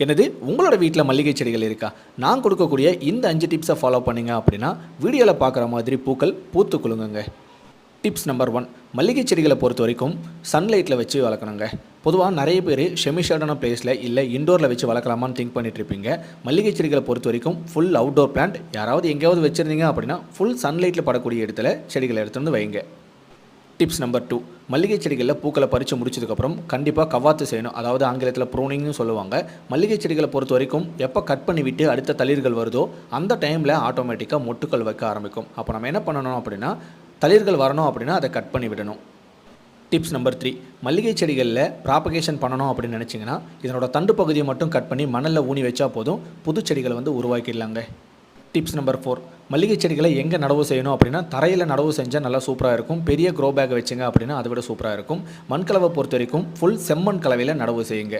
என்னது உங்களோட வீட்டில் மல்லிகை செடிகள் இருக்கா? நான் கொடுக்கக்கூடிய இந்த 5 டிப்ஸை ஃபாலோ பண்ணீங்க அப்படின்னா வீடியோவில் பார்க்குற மாதிரி பூக்கள் பூத்து குலுங்குங்க. டிப்ஸ் நம்பர் 1, மல்லிகை செடிகளை பொறுத்த வரைக்கும் சன்லைட்டில் வச்சு வளர்க்கணுங்க. பொதுவாக நிறைய பேர் ஷெமிஷேடான பிளேஸில் இல்லை இண்டோரில் வச்சு வளர்க்கலாமான்னு திங்க் பண்ணிட்டு இருப்பீங்க. மல்லிகை செடிகளை பொறுத்த வரைக்கும் ஃபுல் அவுட்டோர் பிளான்ட். யாராவது எங்கேயாவது வச்சுருந்தீங்க அப்படின்னா ஃபுல் சன்லைட்டில் படக்கூடிய இடத்துல செடிகளை எடுத்து வந்து வைங்க. டிப்ஸ் நம்பர் 2, மல்லிகை செடிகளில் பூக்களை பறித்து முடிச்சதுக்கப்புறம் கண்டிப்பாக கவாத்து செய்யணும். அதாவது ஆங்கிலத்தில் ப்ரூனிங்னு சொல்லுவாங்க. மல்லிகை செடிகளை பொறுத்த வரைக்கும் எப்போ கட் பண்ணி விட்டு அடுத்த தளிர்கள் வருதோ அந்த டைமில் ஆட்டோமேட்டிக்காக மொட்டுக்கள் வைக்க ஆரம்பிக்கும். அப்போ நம்ம என்ன பண்ணணும் அப்படின்னா தளிர்கள் வரணும் அப்படின்னா அதை கட் பண்ணி விடணும். டிப்ஸ் நம்பர் 3, மல்லிகை செடிகளில் ப்ராபகேஷன் பண்ணணும் அப்படின்னு நினச்சிங்கன்னா இதனோட தண்டு பகுதியை மட்டும் கட் பண்ணி மணலில் ஊனி வச்சா போதும், புது செடிகளை வந்து உருவாக்கிடலாங்க. டிப்ஸ் நம்பர் 4, மல்லிகை செடிகளை எங்கே நடவு செய்யணும் அப்படின்னா தரையில் நடவு செஞ்சால் நல்லா சூப்பராக இருக்கும். பெரிய க்ரோ பேக் வச்சுங்க அப்படின்னா அதை விட சூப்பராக இருக்கும். மண்கலவை பொறுத்த வரைக்கும் ஃபுல் செம்மண் கலவையில் நடவு செய்யுங்க.